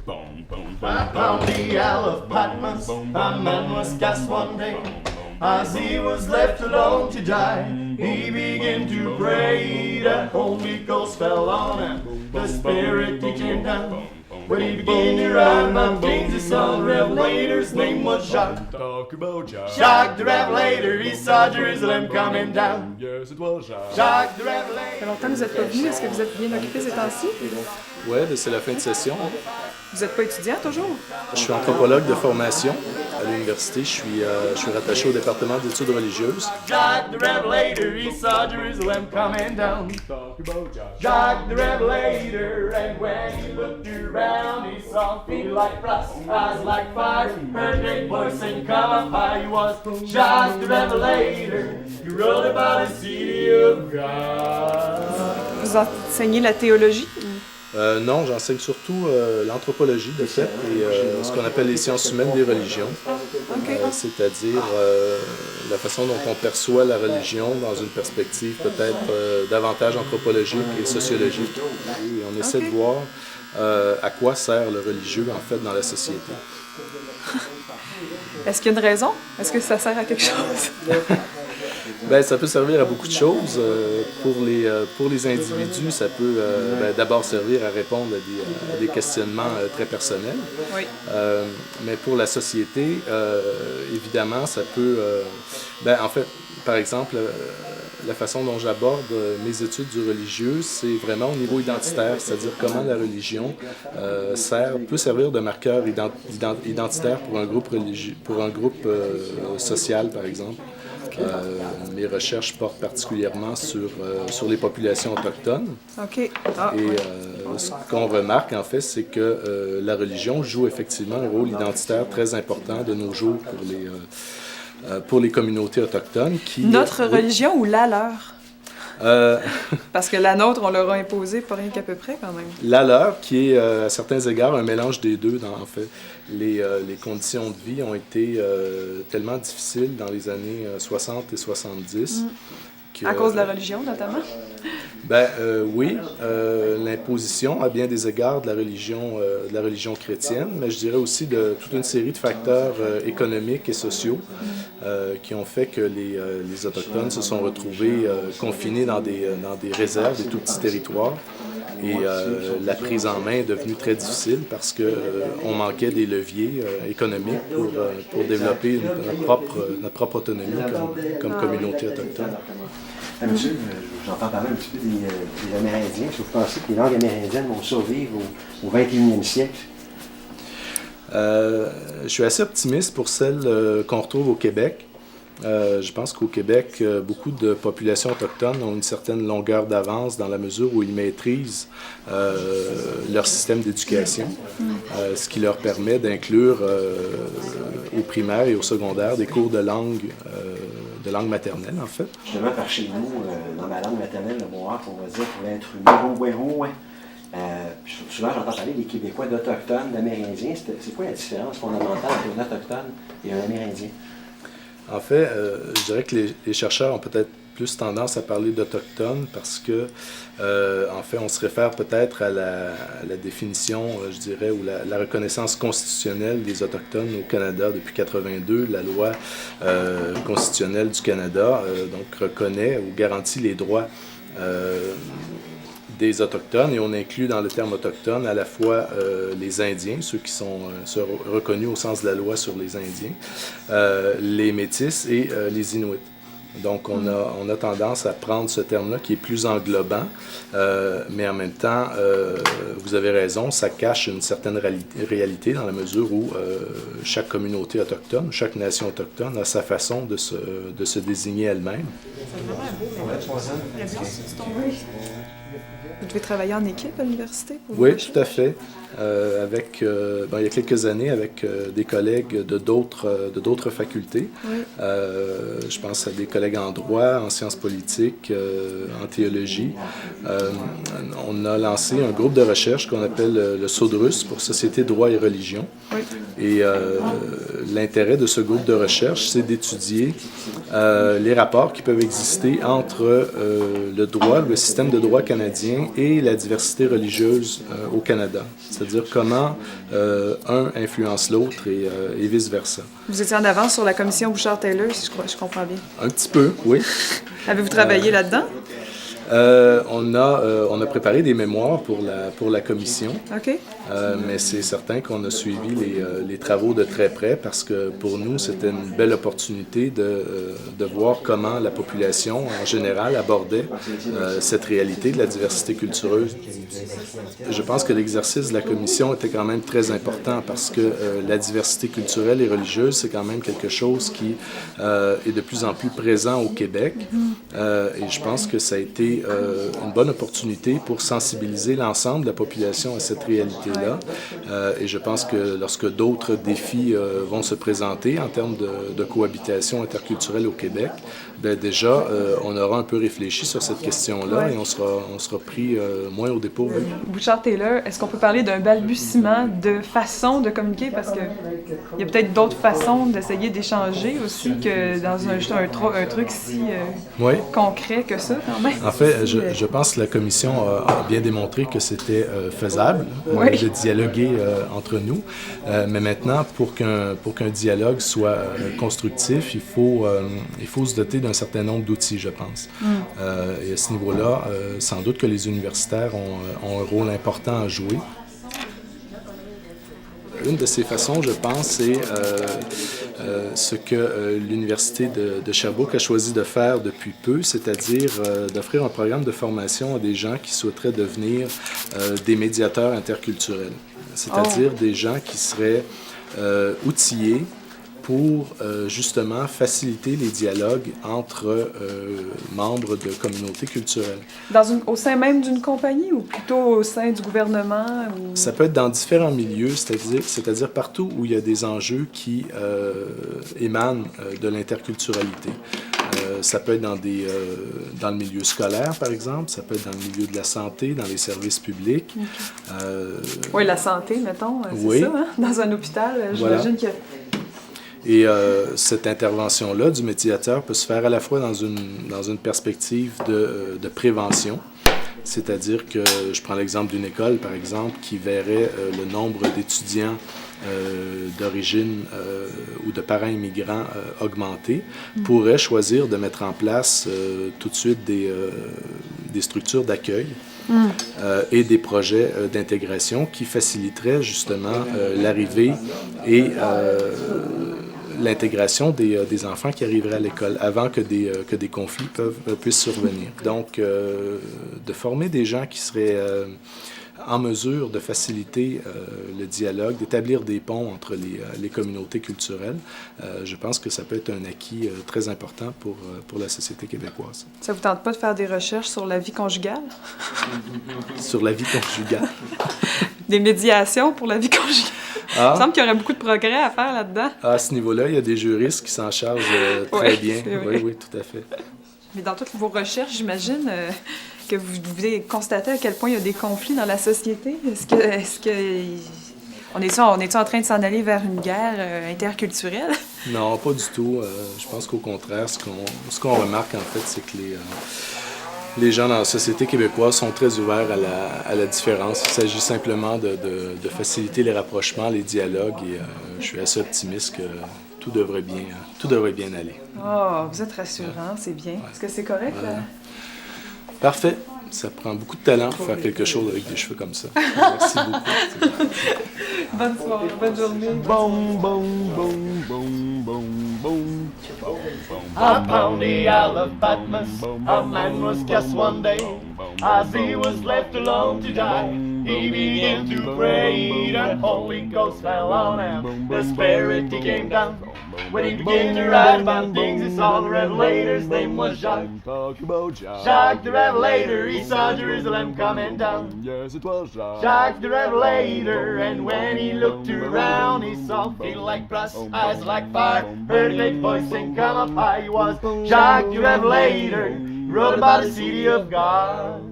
Upon the Isle of Patmos, a man was cast one day. As he was left alone to die, he began to pray. The Holy Ghost fell on him, the Spirit he came down. When he began to rhyme up Kings, he saw the Revelator's name was Jacques. Talk about Jacques. Jacques the Revelator, he saw Jerusalem coming down. Yes, it was Jacques. Jacques the Ça fait Revelator. longtemps que vous n'êtes pas venu. Est-ce que vous êtes bien occupé ces temps-ci? Ouais, c'est la fin de session. Vous n'êtes pas étudiant toujours? Je suis anthropologue de formation à l'université. Je suis rattaché au département d'études religieuses. Jacques the Revelator, he saw Jerusalem coming down. Talk about Jacques. Jacques the Revelator, and when he looked around, he saw feet like frost, eyes like fire, heard a great voice saying, "Come up high." He was Jacques the Revelator. He wrote about the city of God. Vous enseignez la théologie? Non, j'enseigne surtout l'anthropologie de fait et ce qu'on appelle les sciences humaines des religions, c'est-à-dire la façon dont on perçoit la religion dans une perspective peut-être davantage anthropologique et sociologique. Et on essaie de voir à quoi sert le religieux en fait dans la société. Est-ce qu'il y a une raison? Est-ce que ça sert à quelque chose? Ben, ça peut servir à beaucoup de choses. Pour les individus, ça peut d'abord servir à répondre à des questionnements très personnels. Oui. Mais pour la société, évidemment, ça peut... en fait, par exemple, la façon dont j'aborde mes études du religieux, c'est vraiment au niveau identitaire, c'est-à-dire comment la religion peut servir de marqueur identitaire pour un groupe religieux, pour un groupe social, par exemple. Mes recherches portent particulièrement sur les populations autochtones. OK. Ah, Et ce qu'on remarque, en fait, c'est que la religion joue effectivement un rôle identitaire très important de nos jours pour les communautés autochtones. Notre Oui. religion ou la leur? Euh, Parce que la nôtre, on leur a imposé pas rien qu'à peu près, quand même. La leur, qui est à certains égards un mélange des deux, en fait. Les conditions de vie ont été tellement difficiles dans les années 60 et 70. À cause de la religion, notamment? Oui, l'imposition à bien des égards de la religion chrétienne, mais je dirais aussi de toute une série de facteurs économiques et sociaux qui ont fait que les Autochtones se sont retrouvés confinés dans des réserves, des tout petits territoires. Et la prise en main est devenue très difficile parce qu'on manquait des leviers économiques pour développer notre propre autonomie comme communauté autochtone. Monsieur, j'entends parler un petit peu des Amérindiens. Est-ce que vous pensez que les langues amérindiennes vont survivre au 21e siècle? Je suis assez optimiste pour celles qu'on retrouve au Québec. Je pense qu'au Québec, beaucoup de populations autochtones ont une certaine longueur d'avance dans la mesure où ils maîtrisent leur système d'éducation, ce qui leur permet d'inclure au primaire et au secondaire des cours de langue maternelle, en fait. Justement, par chez nous, dans ma langue maternelle, le Mohawk, on va dire pour l'être humain, souvent j'entends parler des Québécois d'Autochtones, d'Amérindiens. C'est quoi la différence fondamentale entre un Autochtone et un Amérindien? En fait, je dirais que les chercheurs ont peut-être plus tendance à parler d'Autochtones parce que, en fait, on se réfère peut-être à la définition, je dirais, ou la reconnaissance constitutionnelle des Autochtones au Canada depuis 82. La loi constitutionnelle du Canada, donc, reconnaît ou garantit les droits des Autochtones, et on inclut dans le terme autochtone à la fois les Indiens, ceux qui sont reconnus au sens de la loi sur les Indiens, les Métis et les Inuits. Donc on a tendance à prendre ce terme-là qui est plus englobant, mais en même temps, vous avez raison, ça cache une certaine réalité dans la mesure où chaque communauté autochtone, chaque nation autochtone a sa façon de se désigner elle-même. Vous devez travailler en équipe à l'université? Oui, tout à fait. Il y a quelques années, avec des collègues de d'autres facultés. Oui. Je pense à des collègues en droit, en sciences politiques, en théologie. On a lancé un groupe de recherche qu'on appelle le SODRUS pour Société, droit et religion. Oui. Et l'intérêt de ce groupe de recherche, c'est d'étudier les rapports qui peuvent exister entre le système de droit canadien et la diversité religieuse au Canada. C'est-à-dire comment un influence l'autre et vice-versa. Vous étiez en avance sur la commission Bouchard-Taylor, si je comprends bien. Un petit peu, oui. Avez-vous travaillé là-dedans? On a préparé des mémoires pour la commission, OK. mais c'est certain qu'on a suivi les travaux de très près parce que pour nous, c'était une belle opportunité de voir comment la population en général abordait cette réalité de la diversité culturelle. Je pense que l'exercice de la commission était quand même très important parce que la diversité culturelle et religieuse, c'est quand même quelque chose qui est de plus en plus présent au Québec. Et je pense que ça a été une bonne opportunité pour sensibiliser l'ensemble de la population à cette réalité-là. Et je pense que lorsque d'autres défis vont se présenter en termes de cohabitation interculturelle au Québec, bien déjà, on aura un peu réfléchi sur cette question-là et on sera pris moins au dépourvu. Bouchard-Taylor, est-ce qu'on peut parler d'un balbutiement de façon de communiquer? Parce qu'il y a peut-être d'autres façons d'essayer d'échanger aussi que dans un truc si concret que ça, quand même. En fait, je pense que la commission a bien démontré que c'était faisable de dialoguer entre nous. Mais maintenant, pour qu'un dialogue soit constructif, il faut se doter d'un certain nombre d'outils, je pense. Et à ce niveau-là, sans doute que les universitaires ont un rôle important à jouer. Une de ces façons, je pense, c'est ce que l'Université de Sherbrooke a choisi de faire depuis peu, c'est-à-dire d'offrir un programme de formation à des gens qui souhaiteraient devenir des médiateurs interculturels, c'est-à-dire des gens qui seraient outillés pour justement faciliter les dialogues entre membres de communautés culturelles. Au sein même d'une compagnie ou plutôt au sein du gouvernement? Ou... Ça peut être dans différents milieux, c'est-à-dire partout où il y a des enjeux qui émanent de l'interculturalité. Ça peut être dans le milieu scolaire, par exemple, ça peut être dans le milieu de la santé, dans les services publics. Okay. Oui, la santé, mettons, c'est ça, hein? Dans un hôpital, j'imagine qu'il y a... Et cette intervention-là du médiateur peut se faire à la fois dans une perspective de prévention, c'est-à-dire que je prends l'exemple d'une école, par exemple, qui verrait le nombre d'étudiants d'origine ou de parents immigrants augmenter, pourrait choisir de mettre en place tout de suite des structures d'accueil et des projets d'intégration qui faciliteraient justement l'arrivée et l'intégration des enfants qui arriveraient à l'école avant que des conflits puissent survenir. Donc, de former des gens qui seraient en mesure de faciliter le dialogue, d'établir des ponts entre les communautés culturelles, je pense que ça peut être un acquis très important pour la société québécoise. Ça vous tente pas de faire des recherches sur la vie conjugale? Sur la vie conjugale? Des médiations pour la vie conjugale? Il me semble qu'il y aurait beaucoup de progrès à faire là-dedans. À ce niveau-là, il y a des juristes qui s'en chargent très bien. Oui, tout à fait. Mais dans toutes vos recherches, j'imagine que vous devez constater à quel point il y a des conflits dans la société. Est-ce que on est en train de s'en aller vers une guerre interculturelle? Non, pas du tout. Je pense qu'au contraire, ce qu'on remarque en fait, c'est que les gens dans la société québécoise sont très ouverts à la différence. Il s'agit simplement de faciliter les rapprochements, les dialogues, et je suis assez optimiste que tout devrait bien aller. Oh, vous êtes rassurant, c'est bien. Est-ce que c'est correct, là? Parfait. Ça prend beaucoup de talent pour faire quelque chose avec des cheveux comme ça. Merci beaucoup. Bonne soirée, bonne journée. Boom, boom, boom, boom, boom, boom. Upon the Isle of Patmos, a man was cast one day. As he was left alone to die, he began to pray. The Holy Ghost fell on him. The Spirit he came down. When he began to write about things, he saw the Revelator's name was Jacques. Jacques the Revelator, he saw Jerusalem coming down. Yes, it was Jacques. Jacques the Revelator, and when he looked around, he saw feet like brass, eyes like fire, heard a great voice sing, come up high. He was Jacques the Revelator, wrote about the city of God.